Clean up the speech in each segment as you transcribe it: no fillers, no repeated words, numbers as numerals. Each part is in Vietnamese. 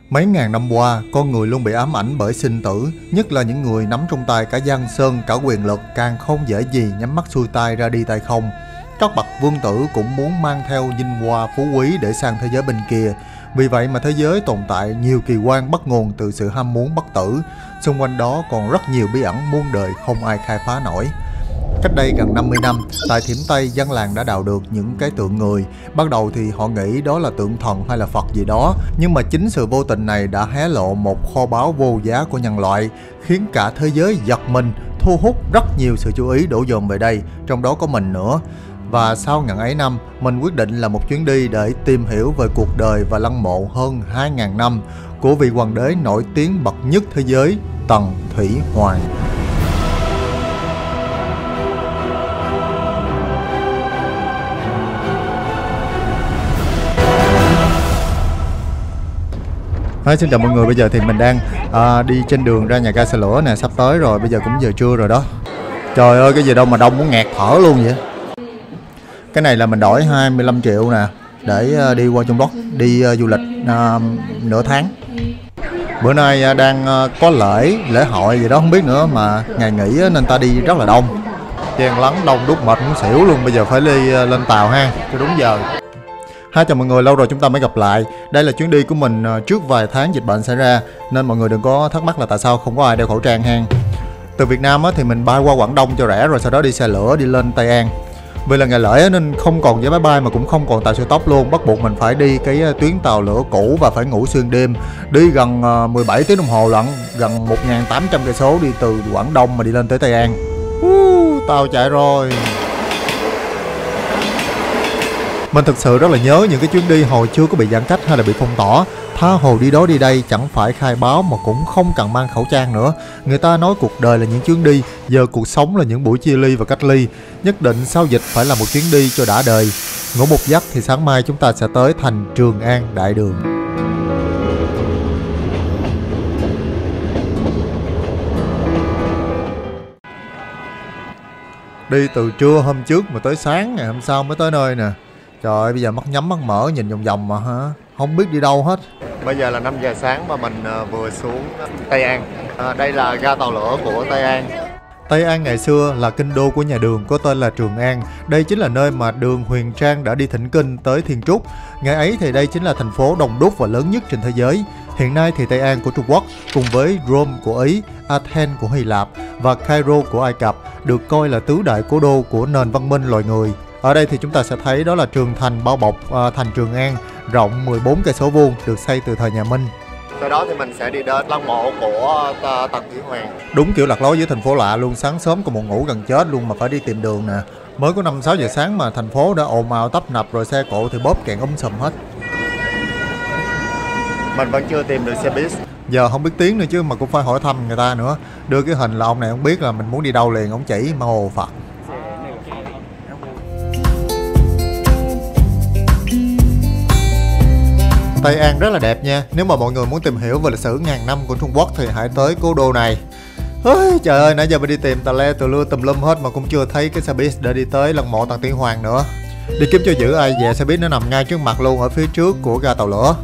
Mấy ngàn năm qua, con người luôn bị ám ảnh bởi sinh tử, nhất là những người nắm trong tay cả giang sơn, cả quyền lực, càng không dễ gì nhắm mắt xuôi tay ra đi tay không. Các bậc vương tử cũng muốn mang theo vinh hoa phú quý để sang thế giới bên kia. Vì vậy mà thế giới tồn tại nhiều kỳ quan bắt nguồn từ sự ham muốn bất tử. Xung quanh đó còn rất nhiều bí ẩn muôn đời không ai khai phá nổi. Cách đây gần 50 năm, tại Thiểm Tây, dân làng đã đào được những cái tượng người. Ban đầu thì họ nghĩ đó là tượng thần hay là Phật gì đó, nhưng mà chính sự vô tình này đã hé lộ một kho báu vô giá của nhân loại, khiến cả thế giới giật mình, thu hút rất nhiều sự chú ý đổ dồn về đây, trong đó có mình nữa. Và sau ngần ấy năm, mình quyết định là một chuyến đi để tìm hiểu về cuộc đời và lăng mộ hơn 2.000 năm của vị hoàng đế nổi tiếng bậc nhất thế giới, Tần Thủy Hoàng. Xin chào mọi người, bây giờ thì mình đang đi trên đường ra nhà ga xe lửa nè, sắp tới rồi, bây giờ cũng giờ trưa rồi đó. Trời ơi, cái gì đâu mà đông muốn nghẹt thở luôn vậy. Cái này là mình đổi 25 triệu nè, để đi qua Trung Quốc, đi du lịch nửa tháng. Bữa nay đang có lễ hội gì đó không biết nữa, mà ngày nghỉ nên ta đi rất là đông. Chen lấn đông đúc mệt muốn xỉu luôn, bây giờ phải đi lên tàu ha, cho đúng giờ. Chào mọi người, lâu rồi chúng ta mới gặp lại. Đây là chuyến đi của mình trước vài tháng dịch bệnh xảy ra, nên mọi người đừng có thắc mắc là tại sao không có ai đeo khẩu trang ha. Từ Việt Nam thì mình bay qua Quảng Đông cho rẻ, rồi sau đó đi xe lửa đi lên Tây An. Vì là ngày lễ nên không còn vé máy bay mà cũng không còn tàu siêu tốc luôn, bắt buộc mình phải đi cái tuyến tàu lửa cũ và phải ngủ xuyên đêm, đi gần 17 tiếng đồng hồ lận, gần 1.800 cây số đi từ Quảng Đông mà đi lên tới Tây An. Tàu chạy rồi. Mình thực sự rất là nhớ những cái chuyến đi hồi chưa có bị giãn cách hay là bị phong tỏa. Tha hồ đi đó đi đây, chẳng phải khai báo mà cũng không cần mang khẩu trang nữa. Người ta nói cuộc đời là những chuyến đi, giờ cuộc sống là những buổi chia ly và cách ly. Nhất định sau dịch phải là một chuyến đi cho đã đời. Ngủ một giấc thì sáng mai chúng ta sẽ tới thành Trường An Đại Đường. Đi từ trưa hôm trước mà tới sáng ngày hôm sau mới tới nơi nè. Trời ơi, bây giờ mắt nhắm mắt mở nhìn vòng vòng mà hả, không biết đi đâu hết. Bây giờ là 5 giờ sáng mà mình vừa xuống Tây An. Đây là ga tàu lửa của Tây An. Tây An ngày xưa là kinh đô của nhà Đường có tên là Trường An. Đây chính là nơi mà Đường Huyền Trang đã đi thỉnh kinh tới Thiên Trúc. Ngày ấy thì đây chính là thành phố đông đúc và lớn nhất trên thế giới. Hiện nay thì Tây An của Trung Quốc cùng với Rome của Ý, Athens của Hy Lạp và Cairo của Ai Cập được coi là tứ đại cố đô của nền văn minh loài người. Ở đây thì chúng ta sẽ thấy đó là tường thành bao bọc thành Trường An rộng 14 cây số vuông, được xây từ thời nhà Minh. Sau đó thì mình sẽ đi đến lăng mộ của Tần Thủy Hoàng. Đúng kiểu lạc lối với thành phố lạ luôn, sáng sớm còn buồn ngủ gần chết luôn mà phải đi tìm đường nè. Mới có 5-6 giờ sáng mà thành phố đã ồn ào tấp nập rồi, xe cộ thì bóp kẹn sùm hết. Mình vẫn chưa tìm được xe buýt. Giờ không biết tiếng nữa chứ mà cũng phải hỏi thăm người ta nữa. Đưa cái hình là ông này không biết là mình muốn đi đâu liền, ông chỉ mà hồ Phật. Tây An rất là đẹp nha. Nếu mà mọi người muốn tìm hiểu về lịch sử ngàn năm của Trung Quốc thì hãy tới cố đô này. Trời ơi, nãy giờ mình đi tìm tà le tà lưa tùm lum hết mà cũng chưa thấy cái xe buýt để đi tới lăng mộ Tần Thủy Hoàng nữa. Đi kiếm cho giữ ai về, xe buýt nó nằm ngay trước mặt luôn ở phía trước của ga tàu lửa.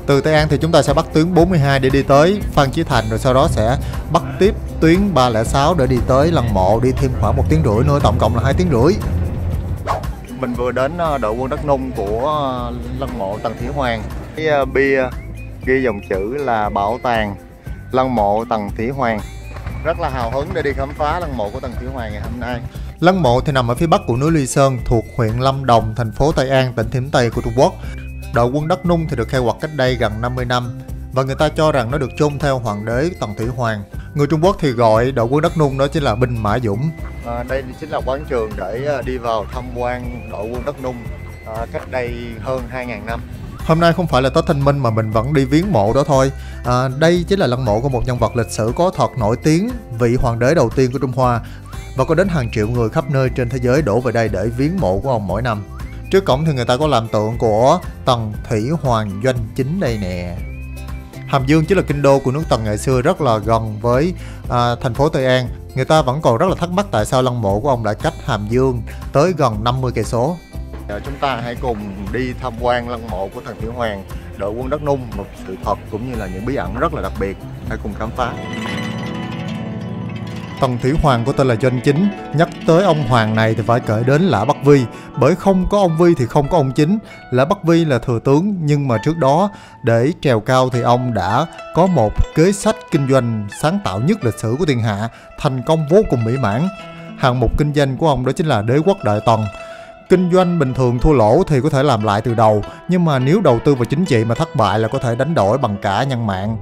Từ Tây An thì chúng ta sẽ bắt tuyến 42 để đi tới Phan Chí Thành, rồi sau đó sẽ bắt tiếp tuyến 306 để đi tới lăng mộ, đi thêm khoảng 1 tiếng rưỡi nữa, tổng cộng là 2 tiếng rưỡi. Mình vừa đến đội quân Đất Nung của lăng mộ Tần Thủy Hoàng. Cái bia ghi dòng chữ là bảo tàng lăng mộ Tần Thủy Hoàng. Rất là hào hứng để đi khám phá lăng mộ của Tần Thủy Hoàng ngày hôm nay. Lăng mộ thì nằm ở phía bắc của núi Ly Sơn, thuộc huyện Lâm Đồng, thành phố Tây An, tỉnh Thiểm Tây của Trung Quốc. Đội quân Đất Nung thì được khai quật cách đây gần 50 năm và người ta cho rằng nó được chôn theo hoàng đế Tần Thủy Hoàng. Người Trung Quốc thì gọi đội quân Đất Nung đó chính là binh Mã Dũng. Đây chính là quảng trường để đi vào tham quan đội quân Đất Nung cách đây hơn 2.000 năm. Hôm nay không phải là Tết Thanh Minh mà mình vẫn đi viếng mộ đó thôi. Đây chính là lăng mộ của một nhân vật lịch sử có thật nổi tiếng, vị hoàng đế đầu tiên của Trung Hoa, và có đến hàng triệu người khắp nơi trên thế giới đổ về đây để viếng mộ của ông mỗi năm. Trước cổng thì người ta có làm tượng của Tần Thủy Hoàng doanh chính đây nè. Hàm Dương chính là kinh đô của nước Tần ngày xưa, rất là gần với thành phố Tây An. Người ta vẫn còn rất là thắc mắc tại sao lăng mộ của ông lại cách Hàm Dương tới gần 50 cây số. Chúng ta hãy cùng đi tham quan lăng mộ của Tần Thủy Hoàng đội quân đất nung, một sự thật cũng như là những bí ẩn rất là đặc biệt. Hãy cùng khám phá. Tần Thủy Hoàng của tên là Doanh Chính. Nhắc tới ông Hoàng này thì phải kể đến Lã Bắc Vi, bởi không có ông Vi thì không có ông Chính. Lã Bắc Vi là thừa tướng, nhưng mà trước đó để trèo cao thì ông đã có một kế sách kinh doanh sáng tạo nhất lịch sử của thiên hạ, thành công vô cùng mỹ mãn. Hạng mục kinh doanh của ông đó chính là đế quốc Đại Tần. Kinh doanh bình thường thua lỗ thì có thể làm lại từ đầu, nhưng mà nếu đầu tư vào chính trị mà thất bại là có thể đánh đổi bằng cả nhân mạng.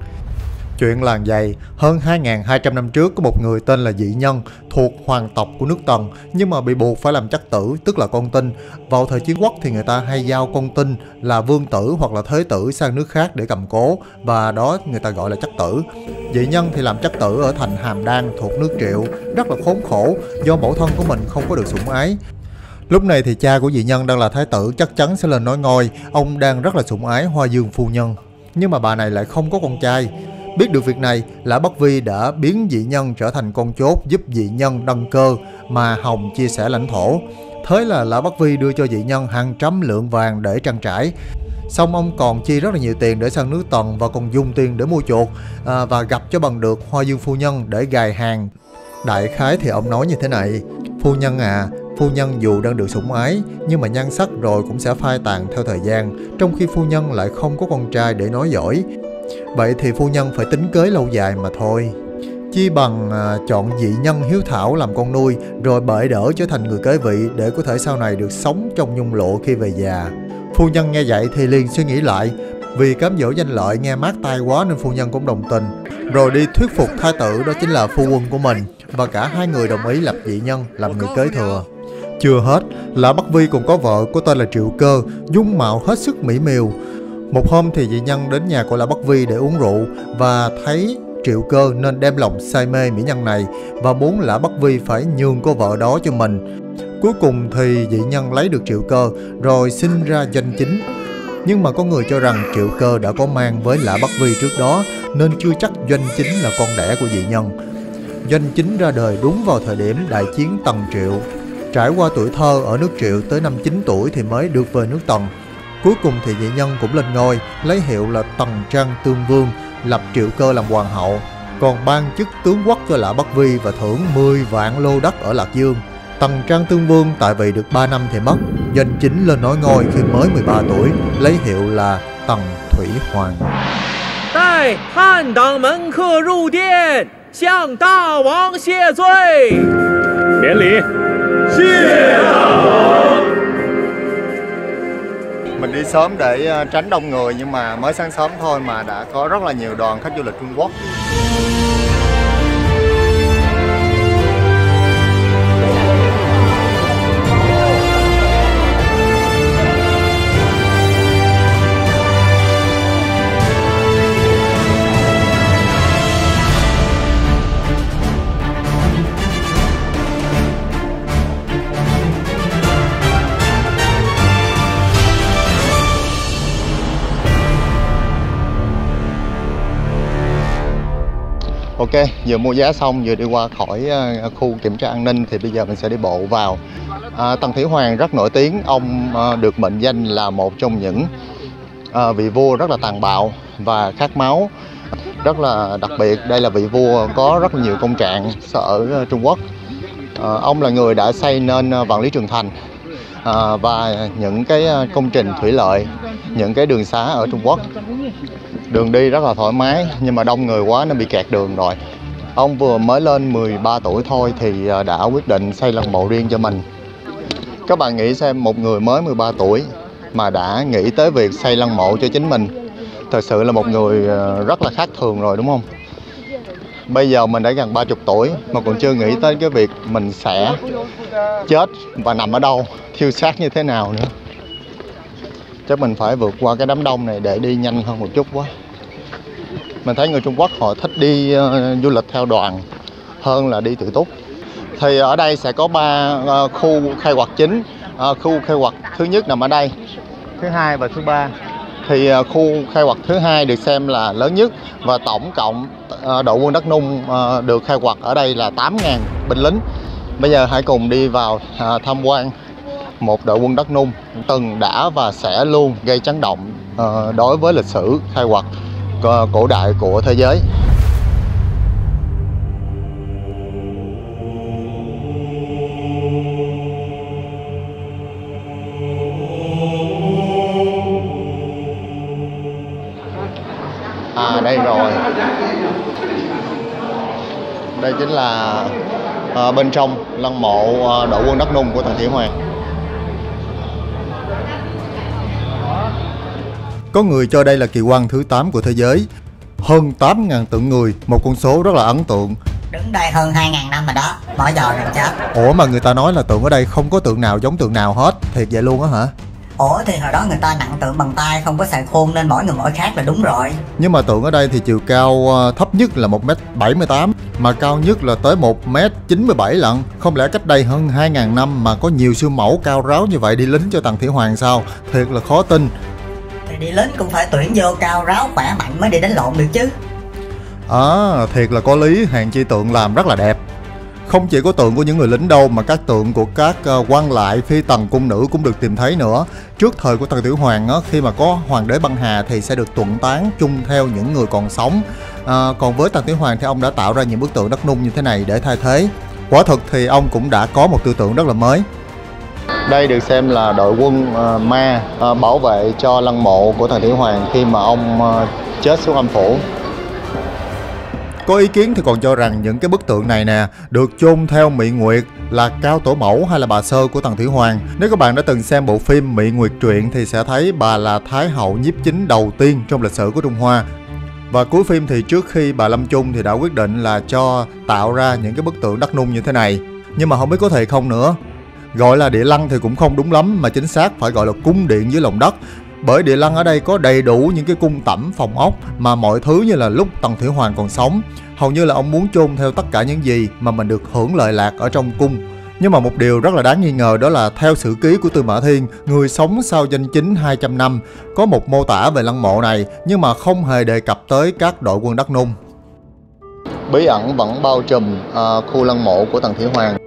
Chuyện làng vậy, hơn 2.200 năm trước có một người tên là Dị Nhân thuộc hoàng tộc của nước Tần, nhưng mà bị buộc phải làm trắc tử, tức là con tin. Vào thời chiến quốc thì người ta hay giao con tin là vương tử hoặc là thế tử sang nước khác để cầm cố, và đó người ta gọi là trắc tử. Dị Nhân thì làm trắc tử ở thành Hàm Đan thuộc nước Triệu, rất là khốn khổ do mẫu thân của mình không có được sủng ái. Lúc này thì cha của Dị Nhân đang là thái tử, chắc chắn sẽ lên nối ngôi. Ông đang rất là sủng ái Hoa Dương phu nhân, nhưng mà bà này lại không có con trai. Biết được việc này, Lã Bắc Vi đã biến Dị Nhân trở thành con chốt giúp Dị Nhân đăng cơ mà Hồng chia sẻ lãnh thổ. Thế là Lã Bắc Vi đưa cho Dị Nhân hàng trăm lượng vàng để trang trải. Xong ông còn chi rất là nhiều tiền để sang nước Tần và còn dùng tiền để mua chuộc và gặp cho bằng được Hoa Dương phu nhân để gài hàng. Đại khái thì ông nói như thế này: phu nhân à, phu nhân dù đang được sủng ái nhưng mà nhan sắc rồi cũng sẽ phai tàn theo thời gian, trong khi phu nhân lại không có con trai để nói giỏi. Vậy thì phu nhân phải tính kế lâu dài mà thôi. Chi bằng chọn Dị Nhân hiếu thảo làm con nuôi, rồi bệ đỡ trở thành người kế vị để có thể sau này được sống trong nhung lụa khi về già. Phu nhân nghe vậy thì liền suy nghĩ lại, vì cám dỗ danh lợi nghe mát tai quá nên phu nhân cũng đồng tình, rồi đi thuyết phục thái tử đó chính là phu quân của mình, và cả hai người đồng ý lập Dị Nhân làm người kế thừa. Chưa hết, Lã Bắc Vi còn có vợ có tên là Triệu Cơ, dung mạo hết sức mỹ miều. Một hôm thì Dị Nhân đến nhà của Lã Bắc Vi để uống rượu và thấy Triệu Cơ nên đem lòng say mê mỹ nhân này và muốn Lã Bắc Vi phải nhường cô vợ đó cho mình. Cuối cùng thì Dị Nhân lấy được Triệu Cơ rồi sinh ra Doanh Chính. Nhưng mà có người cho rằng Triệu Cơ đã có mang với Lã Bắc Vi trước đó nên chưa chắc Doanh Chính là con đẻ của Dị Nhân. Doanh Chính ra đời đúng vào thời điểm đại chiến Tần Triệu. Trải qua tuổi thơ ở nước Triệu tới năm 9 tuổi thì mới được về nước Tần. Cuối cùng thì Dị Nhân cũng lên ngôi, lấy hiệu là Tần Trang Tương Vương, lập Triệu Cơ làm hoàng hậu, còn ban chức tướng quốc cho Lã Bắc Vi và thưởng 10 vạn lô đất ở Lạc Dương. Tần Trang Tương Vương tại vị được 3 năm thì mất. Doanh Chính lên nối ngôi khi mới 13 tuổi, lấy hiệu là Tần Thủy Hoàng. Đại Hàn Đảng mân客入殿，向大王谢罪。免礼。谢大王。Mình đi sớm để tránh đông người, nhưng mà mới sáng sớm thôi mà đã có rất là nhiều đoàn khách du lịch Trung Quốc. Ok, vừa mua vé xong, vừa đi qua khỏi khu kiểm tra an ninh thì bây giờ mình sẽ đi bộ vào. Tần Thủy Hoàng rất nổi tiếng, ông được mệnh danh là một trong những vị vua rất là tàn bạo và khát máu. Rất là đặc biệt, đây là vị vua có rất là nhiều công trạng ở Trung Quốc. Ông là người đã xây nên Vạn Lý Trường Thành và những cái công trình thủy lợi, những cái đường xá ở Trung Quốc. Đường đi rất là thoải mái, nhưng mà đông người quá nên bị kẹt đường rồi. Ông vừa mới lên 13 tuổi thôi thì đã quyết định xây lăng mộ riêng cho mình. Các bạn nghĩ xem, một người mới 13 tuổi mà đã nghĩ tới việc xây lăng mộ cho chính mình, thật sự là một người rất là khác thường rồi, đúng không? Bây giờ mình đã gần 30 tuổi mà còn chưa nghĩ tới cái việc mình sẽ chết và nằm ở đâu, thiêu xác như thế nào nữa. Chắc mình phải vượt qua cái đám đông này để đi nhanh hơn một chút quá. Mình thấy người Trung Quốc họ thích đi du lịch theo đoàn hơn là đi tự túc. Thì ở đây sẽ có 3 khu khai quật chính. Khu khai quật thứ nhất nằm ở đây, thứ hai và thứ ba. Thì khu khai quật thứ hai được xem là lớn nhất, và tổng cộng đội quân đất nung được khai quật ở đây là 8.000 binh lính. Bây giờ hãy cùng đi vào tham quan một đội quân đất nung từng đã và sẽ luôn gây chấn động đối với lịch sử khai quật cổ đại của thế giới. Đây rồi, đây chính là bên trong lăng mộ đội quân Đắk Nung của Tần Thủy Hoàng. Có người cho đây là kỳ quan thứ 8 của thế giới. Hơn 8.000 tượng người, một con số rất là ấn tượng. Đứng đây hơn 2.000 năm rồi đó, bỏ giờ đừng chết. Ủa mà người ta nói là tượng ở đây không có tượng nào giống tượng nào hết, thiệt vậy luôn á hả? Ủa thì hồi đó người ta nặng tượng bằng tay, không có xài khuôn nên mỗi người mỗi khác là đúng rồi. Nhưng mà tượng ở đây thì chiều cao thấp nhất là 1m78, mà cao nhất là tới 1m97 lận. Không lẽ cách đây hơn 2.000 năm mà có nhiều siêu mẫu cao ráo như vậy đi lính cho Tần Thủy Hoàng sao? Thiệt là khó tin. Thì đi lính cũng phải tuyển vô cao ráo khỏe mạnh mới đi đánh lộn được chứ. Thiệt là có lý, hèn chi tượng làm rất là đẹp. Không chỉ có tượng của những người lính đâu mà các tượng của các quan lại phi tần cung nữ cũng được tìm thấy nữa. Trước thời của Tần Thủy Hoàng khi mà có hoàng đế băng hà thì sẽ được tuần tán chung theo những người còn sống. Còn với Tần Thủy Hoàng thì ông đã tạo ra những bức tượng Đắk Nung như thế này để thay thế. Quả thực thì ông cũng đã có một tư tưởng rất là mới. Đây được xem là đội quân Ma bảo vệ cho lăng mộ của Tần Thủy Hoàng khi mà ông chết xuống âm phủ. Có ý kiến thì còn cho rằng những cái bức tượng này nè được chôn theo Mị Nguyệt là cao tổ mẫu hay là bà Sơ của Tần Thủy Hoàng. Nếu các bạn đã từng xem bộ phim Mị Nguyệt truyện thì sẽ thấy bà là thái hậu nhiếp chính đầu tiên trong lịch sử của Trung Hoa. Và cuối phim thì trước khi bà lâm chung thì đã quyết định là cho tạo ra những cái bức tượng Đắk Nung như thế này. Nhưng mà không biết có thiệt không nữa. Gọi là địa lăng thì cũng không đúng lắm, mà chính xác phải gọi là cung điện dưới lòng đất. Bởi địa lăng ở đây có đầy đủ những cái cung tẩm, phòng ốc mà mọi thứ như là lúc Tần Thủy Hoàng còn sống. Hầu như là ông muốn chôn theo tất cả những gì mà mình được hưởng lợi lạc ở trong cung. Nhưng mà một điều rất là đáng nghi ngờ đó là theo sử ký của Tư Mã Thiên, người sống sau danh chính 200 năm, có một mô tả về lăng mộ này nhưng mà không hề đề cập tới các đội quân Đắk Nung. Bí ẩn vẫn bao trùm khu lăng mộ của Tần Thủy Hoàng.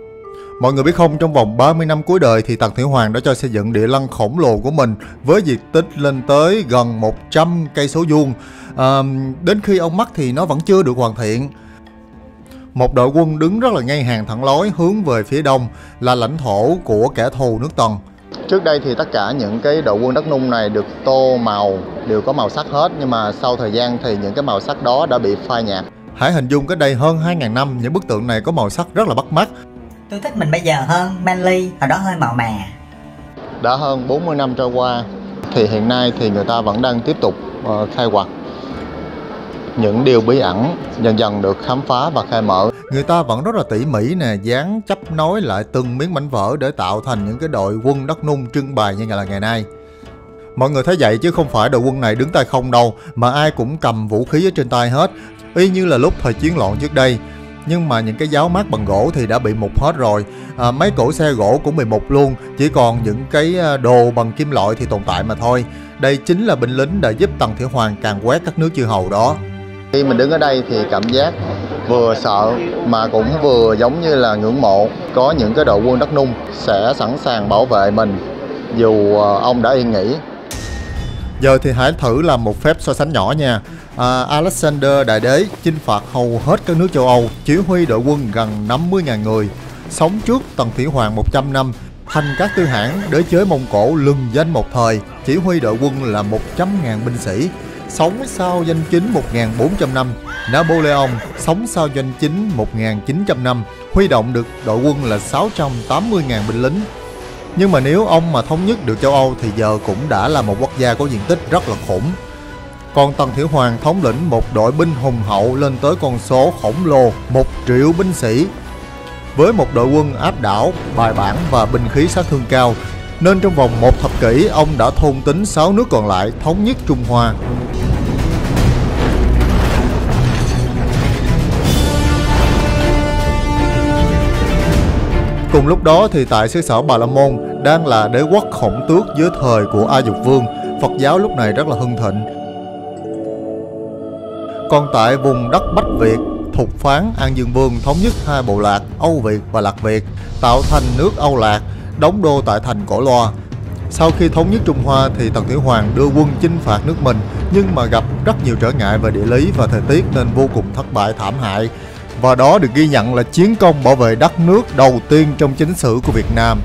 Mọi người biết không, trong vòng 30 năm cuối đời thì Tần Thủy Hoàng đã cho xây dựng địa lăng khổng lồ của mình với diện tích lên tới gần 100 cây số vuông. Đến khi ông mất thì nó vẫn chưa được hoàn thiện. Một đội quân đứng rất là ngay hàng thẳng lối hướng về phía đông là lãnh thổ của kẻ thù nước Tần. Trước đây thì tất cả những cái đội quân Đắk Nung này được tô màu, đều có màu sắc hết, nhưng mà sau thời gian thì những cái màu sắc đó đã bị phai nhạt. Hãy hình dung cách đây hơn 2.000 năm những bức tượng này có màu sắc rất là bắt mắt. Tôi thích mình bây giờ hơn manly, hồi đó hơi màu mè. Đã hơn 40 năm trôi qua thì hiện nay thì người ta vẫn đang tiếp tục khai quật. Những điều bí ẩn dần dần được khám phá và khai mở. Người ta vẫn rất là tỉ mỉ nè, dán chấp nối lại từng miếng mảnh vỡ để tạo thành những cái đội quân Đắk Nung trưng bày như là ngày nay. Mọi người thấy vậy chứ không phải đội quân này đứng tay không đâu, mà ai cũng cầm vũ khí ở trên tay hết, y như là lúc thời chiến loạn trước đây. Nhưng mà những cái giáo mát bằng gỗ thì đã bị mục hết rồi. Mấy cỗ xe gỗ cũng bị mục luôn. Chỉ còn những cái đồ bằng kim loại thì tồn tại mà thôi. Đây chính là binh lính đã giúp Tần Thủy Hoàng càn quét các nước chư hầu đó. Khi mình đứng ở đây thì cảm giác vừa sợ mà cũng vừa giống như là ngưỡng mộ. Có những cái đội quân Đắk Nung sẽ sẵn sàng bảo vệ mình dù ông đã yên nghỉ. Giờ thì hãy thử làm một phép so sánh nhỏ nha. Alexander Đại Đế chinh phạt hầu hết các nước châu Âu, chỉ huy đội quân gần 50.000 người, sống trước Tần Thủy Hoàng 100 năm, thành các tư hãn đế chế Mông Cổ lừng danh một thời, chỉ huy đội quân là 100.000 binh sĩ, sống sau danh chính 1.400 năm. Napoleon sống sau danh chính 1.900 năm, huy động được đội quân là 680.000 binh lính. Nhưng mà nếu ông mà thống nhất được châu Âu thì giờ cũng đã là một quốc gia có diện tích rất là khủng. Còn Tần Thủy Hoàng thống lĩnh một đội binh hùng hậu lên tới con số khổng lồ 1 triệu binh sĩ. Với một đội quân áp đảo, bài bản và binh khí sát thương cao, nên trong vòng 1 thập kỷ ông đã thôn tính 6 nước còn lại thống nhất Trung Hoa. Cùng lúc đó thì tại xứ sở Bà La Môn đang là đế quốc Khổng Tước dưới thời của A Dục Vương, Phật giáo lúc này rất là hưng thịnh. Còn tại vùng đất Bách Việt, Thục Phán, An Dương Vương thống nhất 2 bộ lạc Âu Việt và Lạc Việt, tạo thành nước Âu Lạc, đóng đô tại thành Cổ Loa. Sau khi thống nhất Trung Hoa thì Tần Thủy Hoàng đưa quân chinh phạt nước mình, nhưng mà gặp rất nhiều trở ngại về địa lý và thời tiết nên vô cùng thất bại thảm hại. Và đó được ghi nhận là chiến công bảo vệ đất nước đầu tiên trong chính sử của Việt Nam.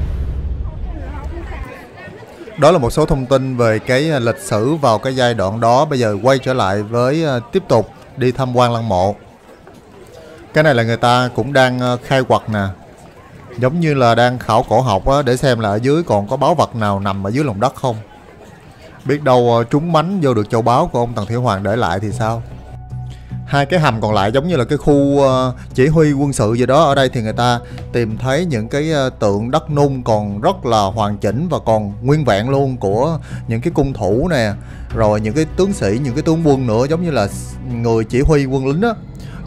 Đó là một số thông tin về cái lịch sử vào cái giai đoạn đó. Bây giờ quay trở lại với tiếp tục đi tham quan lăng mộ. Cái này là người ta cũng đang khai quật nè, giống như là đang khảo cổ học á, để xem là ở dưới còn có báu vật nào nằm ở dưới lòng đất không. Biết đâu trúng mánh vô được châu báu của ông Tần Thủy Hoàng để lại thì sao. Hai cái hầm còn lại giống như là cái khu chỉ huy quân sự gì đó. Ở đây thì người ta tìm thấy những cái tượng đất nung còn rất là hoàn chỉnh và còn nguyên vẹn luôn, của những cái cung thủ nè, rồi những cái tướng sĩ, những cái tướng quân nữa, giống như là người chỉ huy quân lính á.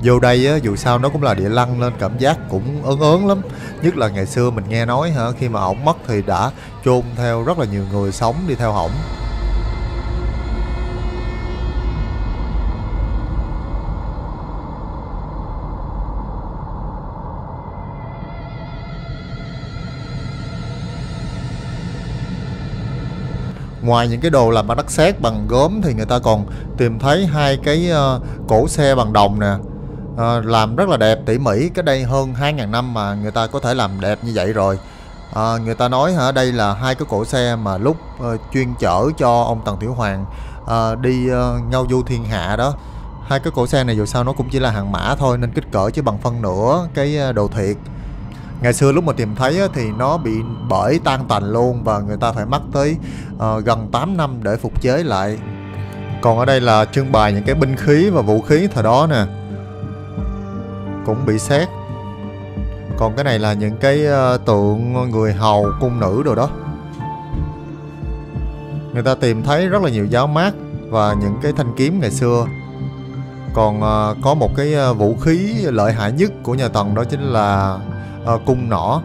Vô đây á, dù sao nó cũng là địa lăng nên cảm giác cũng ớn ớn lắm. Nhất là ngày xưa mình nghe nói khi mà ổng mất thì đã chôn theo rất là nhiều người sống đi theo ổng. Ngoài những cái đồ làm bằng đất sét, bằng gốm thì người ta còn tìm thấy hai cái cổ xe bằng đồng nè, làm rất là đẹp tỉ mỉ. Cách đây hơn 2.000 năm mà người ta có thể làm đẹp như vậy rồi. Người ta nói đây là hai cái cổ xe mà lúc chuyên chở cho ông Tần Thủy Hoàng đi ngao du thiên hạ đó. Hai cái cổ xe này dù sao nó cũng chỉ là hàng mã thôi nên kích cỡ chỉ bằng phân nửa cái đồ thiệt. Ngày xưa lúc mà tìm thấy thì nó bị bể tan tành luôn, và người ta phải mất tới gần 8 năm để phục chế lại. Còn ở đây là trưng bày những cái binh khí và vũ khí thời đó nè, cũng bị sét. Còn cái này là những cái tượng người hầu, cung nữ đồ đó. Người ta tìm thấy rất là nhiều giáo mát và những cái thanh kiếm ngày xưa. Còn có một cái vũ khí lợi hại nhất của nhà Tần, đó chính là cung nỏ.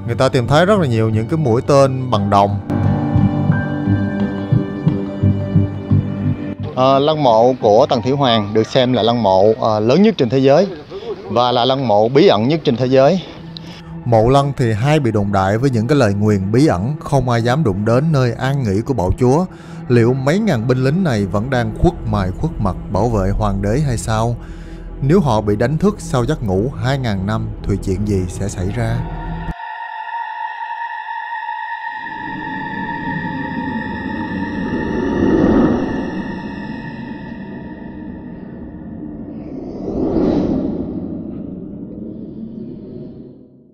Người ta tìm thấy rất là nhiều những cái mũi tên bằng đồng. Lăng mộ của Tần Thủy Hoàng được xem là lăng mộ lớn nhất trên thế giới và là lăng mộ bí ẩn nhất trên thế giới. Mộ lăng thì hay bị đồn đại với những cái lời nguyền bí ẩn, không ai dám đụng đến nơi an nghỉ của bảo chúa. Liệu mấy ngàn binh lính này vẫn đang khuất mày khuất mặt bảo vệ hoàng đế hay sao? Nếu họ bị đánh thức sau giấc ngủ 2.000 năm thì chuyện gì sẽ xảy ra?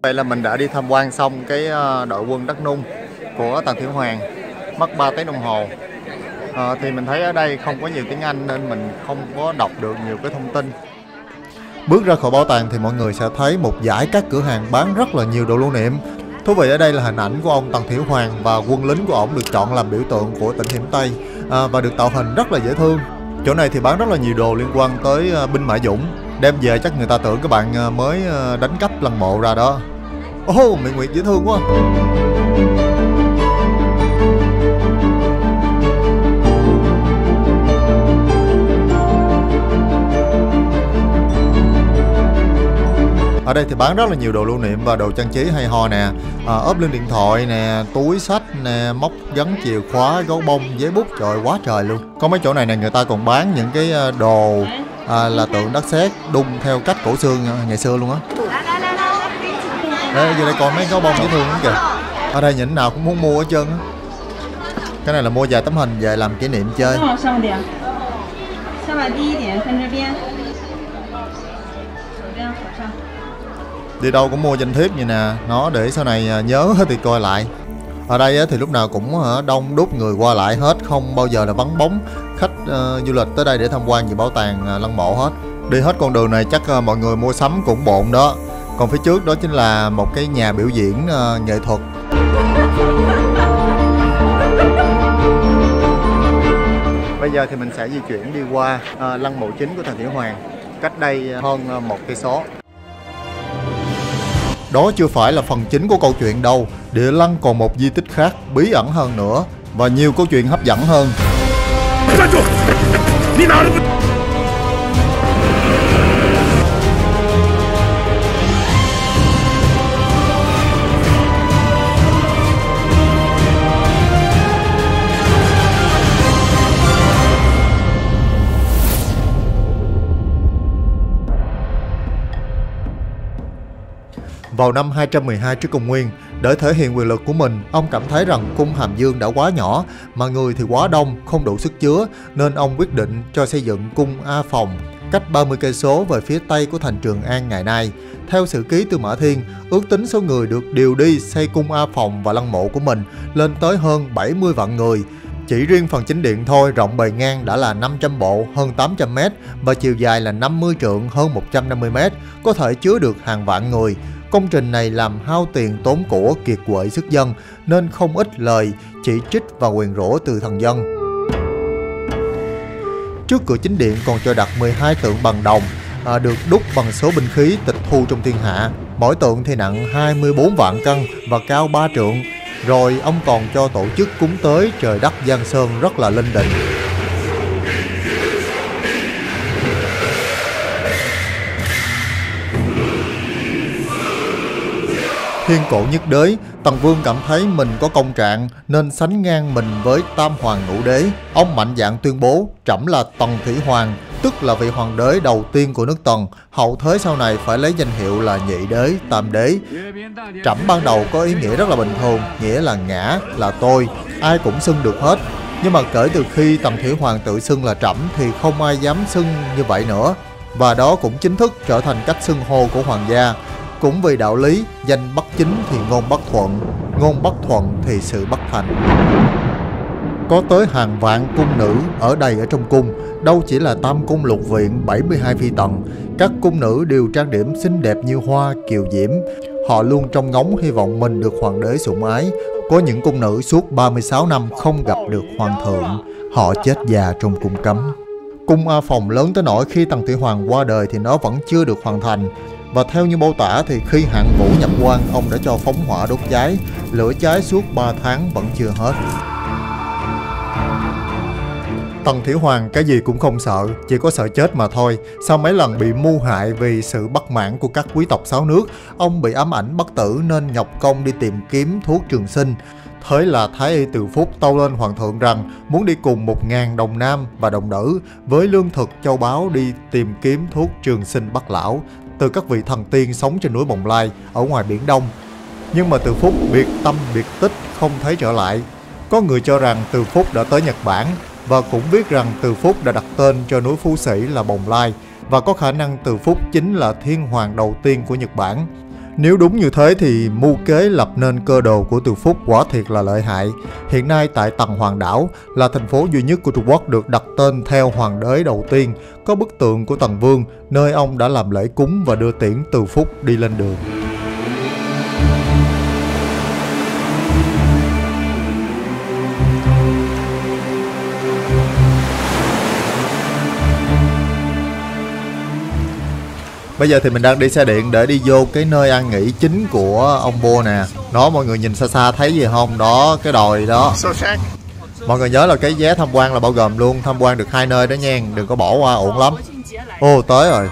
Vậy là mình đã đi tham quan xong cái đội quân đất nung của Tần Thủy Hoàng, mất 3 tiếng đồng hồ. Thì mình thấy ở đây không có nhiều tiếng Anh nên mình không có đọc được nhiều cái thông tin. Bước ra khỏi bảo tàng thì mọi người sẽ thấy một dãy các cửa hàng bán rất là nhiều đồ lưu niệm. Thú vị ở đây là hình ảnh của ông Tần Thủy Hoàng và quân lính của ông được chọn làm biểu tượng của tỉnh Hiểm Tây và được tạo hình rất là dễ thương. Chỗ này thì bán rất là nhiều đồ liên quan tới binh mã Dũng. Đem về chắc người ta tưởng các bạn mới đánh cắp lăng mộ ra đó. Miệng Nguyệt dễ thương quá. Ở đây thì bán rất là nhiều đồ lưu niệm và đồ trang trí hay ho nè, ốp lưng điện thoại nè, túi sách nè, móc gắn chìa khóa, gấu bông, giấy bút, trời quá trời luôn. Có mấy chỗ này nè người ta còn bán những cái đồ là tượng đất sét đun theo cách cổ xương ngày xưa luôn á. Đây, giờ đây còn mấy gấu bông dễ thương lắm kìa. Ở đây nhìn nào cũng muốn mua hết trơn á. Cái này là mua vài tấm hình về làm kỷ niệm chơi. Đi đâu cũng mua danh thiếp vậy nè, nó để sau này nhớ thì coi lại. Ở đây thì lúc nào cũng đông đúc người qua lại hết, không bao giờ là vắng bóng khách du lịch tới đây để tham quan về bảo tàng lăng mộ hết. Đi hết con đường này chắc mọi người mua sắm cũng bộn đó. Còn phía trước đó chính là một cái nhà biểu diễn nghệ thuật. Bây giờ thì mình sẽ di chuyển đi qua lăng mộ chính của Tần Thủy Hoàng, cách đây hơn 1 cây số. Đó chưa phải là phần chính của câu chuyện đâu. Địa lăng còn một di tích khác bí ẩn hơn nữa và nhiều câu chuyện hấp dẫn hơn. Vào năm 212 trước công nguyên, để thể hiện quyền lực của mình, ông cảm thấy rằng cung Hàm Dương đã quá nhỏ, mà người thì quá đông, không đủ sức chứa, nên ông quyết định cho xây dựng cung A Phòng, cách 30 cây số về phía tây của thành Trường An ngày nay. Theo sử ký Tư Mã Thiên, ước tính số người được điều đi xây cung A Phòng và lăng mộ của mình lên tới hơn 70 vạn người. Chỉ riêng phần chính điện thôi, rộng bề ngang đã là 500 bộ, hơn 800 m, và chiều dài là 50 trượng, hơn 150 m, có thể chứa được hàng vạn người. Công trình này làm hao tiền tốn của, kiệt quệ sức dân, nên không ít lời chỉ trích và nguyền rủa từ thần dân. Trước cửa chính điện còn cho đặt 12 tượng bằng đồng, được đúc bằng số binh khí tịch thu trong thiên hạ. Mỗi tượng thì nặng 24 vạn cân và cao 3 trượng. Rồi ông còn cho tổ chức cúng tới trời đất Giang Sơn rất là linh định. Thiên cổ nhất đế, Tần Vương cảm thấy mình có công trạng nên sánh ngang mình với Tam Hoàng Ngũ Đế. Ông mạnh dạn tuyên bố trẫm là Tần Thủy Hoàng, tức là vị hoàng đế đầu tiên của nước Tần. Hậu thế sau này phải lấy danh hiệu là Nhị Đế, Tam Đế. Trẫm ban đầu có ý nghĩa rất là bình thường, nghĩa là ngã, là tôi, ai cũng xưng được hết. Nhưng mà kể từ khi Tần Thủy Hoàng tự xưng là trẫm thì không ai dám xưng như vậy nữa. Và đó cũng chính thức trở thành cách xưng hô của hoàng gia. Cũng vì đạo lý, danh bất chính thì ngôn bất thuận, ngôn bất thuận thì sự bất thành. Có tới hàng vạn cung nữ ở đầy ở trong cung, đâu chỉ là tam cung lục viện 72 phi tần. Các cung nữ đều trang điểm xinh đẹp như hoa, kiều diễm. Họ luôn trông ngóng hy vọng mình được hoàng đế sủng ái. Có những cung nữ suốt 36 năm không gặp được hoàng thượng, họ chết già trong cung cấm. Cung A Phòng lớn tới nỗi khi Tần Thủy Hoàng qua đời thì nó vẫn chưa được hoàn thành. Và theo như mô tả thì khi Hạng Vũ nhập quan, ông đã cho phóng hỏa đốt cháy, lửa cháy suốt 3 tháng vẫn chưa hết. Tần Thủy Hoàng cái gì cũng không sợ, chỉ có sợ chết mà thôi. Sau mấy lần bị mưu hại vì sự bất mãn của các quý tộc 6 nước, ông bị ám ảnh bất tử nên nhọc công đi tìm kiếm thuốc trường sinh. Thế là Thái Y Từ Phúc tâu lên hoàng thượng rằng muốn đi cùng 1000 đồng nam và đồng nữ với lương thực châu báu đi tìm kiếm thuốc trường sinh bất lão từ các vị thần tiên sống trên núi Bồng Lai ở ngoài Biển Đông. Nhưng mà Từ Phúc biệt tâm biệt tích không thấy trở lại. Có người cho rằng Từ Phúc đã tới Nhật Bản và cũng biết rằng Từ Phúc đã đặt tên cho núi Phú Sĩ là Bồng Lai, và có khả năng Từ Phúc chính là thiên hoàng đầu tiên của Nhật Bản. Nếu đúng như thế thì mưu kế lập nên cơ đồ của Từ Phúc quả thiệt là lợi hại. Hiện nay tại Tần Hoàng Đảo là thành phố duy nhất của Trung Quốc được đặt tên theo hoàng đế đầu tiên, có bức tượng của Tần Vương, nơi ông đã làm lễ cúng và đưa tiễn Từ Phúc đi lên đường. Bây giờ thì mình đang đi xe điện để đi vô cái nơi an nghỉ chính của ông vua nè. Đó, mọi người nhìn xa xa thấy gì không? Đó, cái đồi đó. Mọi người nhớ là cái vé tham quan là bao gồm luôn, tham quan được 2 nơi đó nha, đừng có bỏ qua, ổn lắm. Ô, tới rồi.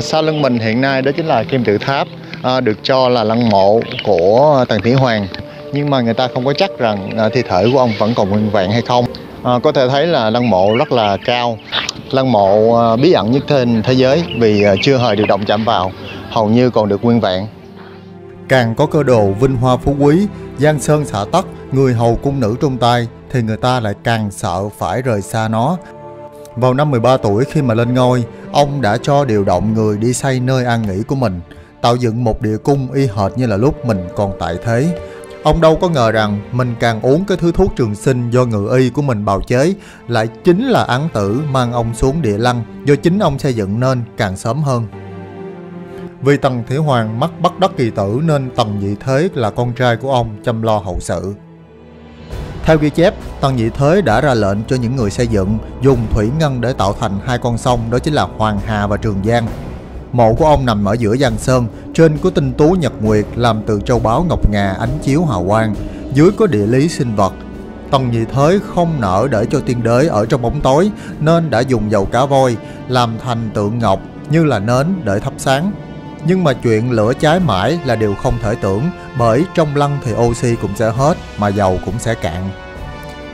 Sau lưng mình hiện nay đó chính là Kim Tự Tháp, được cho là lăng mộ của Tần Thủy Hoàng. Nhưng mà người ta không có chắc rằng thi thể của ông vẫn còn nguyên vẹn hay không. Có thể thấy là lăng mộ rất là cao, lăng mộ bí ẩn nhất trên thế giới vì chưa hề được động chạm vào, hầu như còn được nguyên vẹn. Càng có cơ đồ vinh hoa phú quý, giang sơn xã tắc, người hầu cung nữ trong tay thì người ta lại càng sợ phải rời xa nó. Vào năm 13 tuổi khi mà lên ngôi, ông đã cho điều động người đi xây nơi an nghỉ của mình, tạo dựng một địa cung y hệt như là lúc mình còn tại thế. Ông đâu có ngờ rằng mình càng uống cái thứ thuốc trường sinh do ngự y của mình bào chế lại chính là án tử mang ông xuống địa lăng do chính ông xây dựng nên càng sớm hơn. Vì Tần Thủy Hoàng mắc bất đắc kỳ tử nên Tần Nhị Thế là con trai của ông chăm lo hậu sự. Theo ghi chép, Tần Nhị Thế đã ra lệnh cho những người xây dựng dùng thủy ngân để tạo thành hai con sông, đó chính là Hoàng Hà và Trường Giang. Mộ của ông nằm ở giữa Giang Sơn, trên có tinh tú nhật nguyệt làm từ châu báu ngọc ngà ánh chiếu hào quang, dưới có địa lý sinh vật. Tần Nhị Thế không nỡ để cho tiên đế ở trong bóng tối nên đã dùng dầu cá voi làm thành tượng ngọc như là nến để thắp sáng. Nhưng mà chuyện lửa cháy mãi là điều không thể tưởng, bởi trong lăng thì oxy cũng sẽ hết mà dầu cũng sẽ cạn.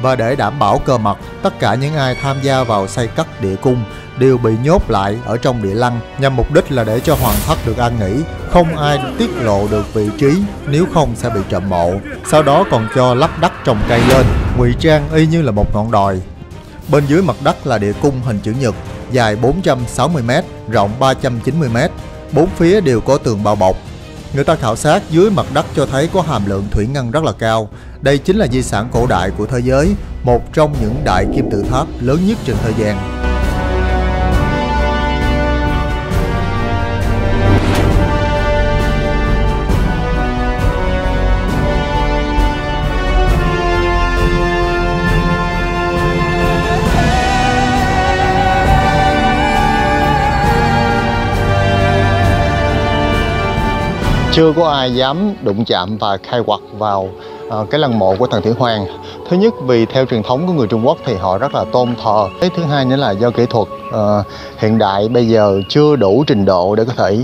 Và để đảm bảo cơ mật, tất cả những ai tham gia vào xây cất địa cung đều bị nhốt lại ở trong địa lăng, nhằm mục đích là để cho hoàng thất được an nghỉ, không ai tiết lộ được vị trí, nếu không sẽ bị trộm mộ. Sau đó còn cho lắp đất trồng cây lên, ngụy trang y như là một ngọn đồi. Bên dưới mặt đất là địa cung hình chữ nhật, dài 460m, rộng 390m, bốn phía đều có tường bao bọc. Người ta khảo sát dưới mặt đất cho thấy có hàm lượng thủy ngân rất là cao. Đây chính là di sản cổ đại của thế giới, một trong những đại kim tự tháp lớn nhất trên thế gian. Chưa có ai dám đụng chạm và khai quật vào cái lăng mộ của Tần Thủy Hoàng. Thứ nhất vì theo truyền thống của người Trung Quốc thì họ rất là tôn thờ. Cái thứ hai nữa là do kỹ thuật hiện đại bây giờ chưa đủ trình độ để có thể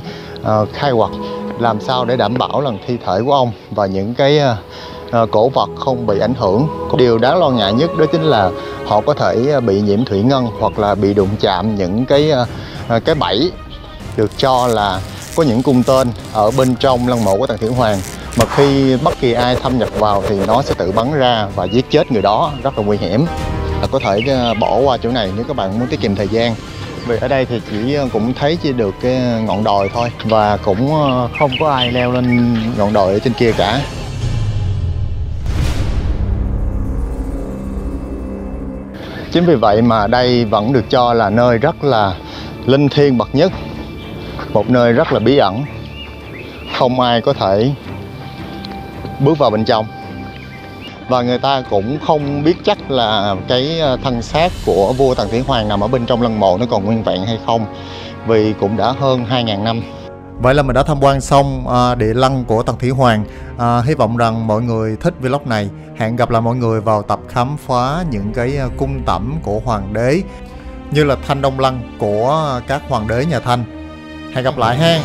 khai quật làm sao để đảm bảo rằng thi thể của ông và những cái cổ vật không bị ảnh hưởng. Điều đáng lo ngại nhất đó chính là họ có thể bị nhiễm thủy ngân hoặc là bị đụng chạm những cái bẫy được cho là có những cung tên ở bên trong lăng mộ của Tần Thủy Hoàng, mà khi bất kỳ ai thâm nhập vào thì nó sẽ tự bắn ra và giết chết người đó, rất là nguy hiểm. Có thể bỏ qua chỗ này nếu các bạn muốn tiết kiệm thời gian, vì ở đây thì cũng thấy chỉ được cái ngọn đồi thôi và cũng không có ai leo lên ngọn đồi ở trên kia cả. Chính vì vậy mà đây vẫn được cho là nơi rất là linh thiêng bậc nhất, một nơi rất là bí ẩn, không ai có thể bước vào bên trong. Và người ta cũng không biết chắc là cái thân xác của vua Tần Thủy Hoàng nằm ở bên trong lăng mộ nó còn nguyên vẹn hay không, vì cũng đã hơn 2000 năm. Vậy là mình đã tham quan xong địa lăng của Tần Thủy Hoàng. Hy vọng rằng mọi người thích vlog này. Hẹn gặp lại mọi người vào tập khám phá những cái cung tẩm của hoàng đế, như là Thanh Đông Lăng của các hoàng đế nhà Thanh. Hẹn gặp lại ha.